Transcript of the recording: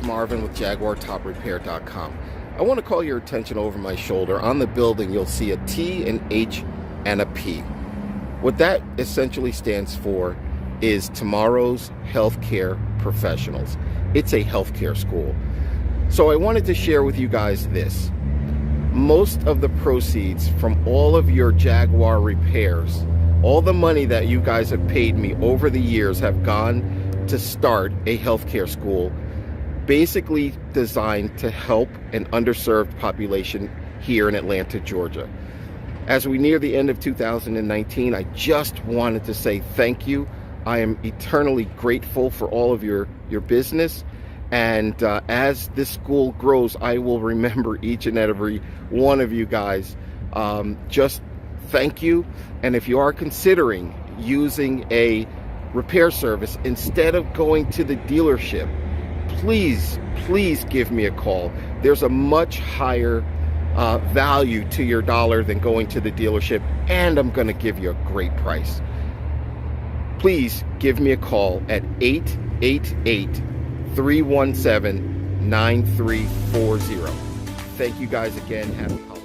Marvin with JaguarTopRepair.com. I want to call your attention over my shoulder. On the building, you'll see a T, an H, and a P. What that essentially stands for is Tomorrow's Healthcare Professionals. It's a healthcare school. So I wanted to share with you guys this. Most of the proceeds from all of your Jaguar repairs, all the money that you guys have paid me over the years, have gone to start a healthcare school basically designed to help an underserved population here in Atlanta, Georgia. As we near the end of 2019, I just wanted to say thank you. I am eternally grateful for all of your business. And as this school grows, I will remember each and every one of you guys. Just thank you. And if you are considering using a repair service instead of going to the dealership, please give me a call. There's a much higher value to your dollar than going to the dealership, and I'm going to give you a great price. Please give me a call at 888-317-9340. Thank you guys again. Happy holidays.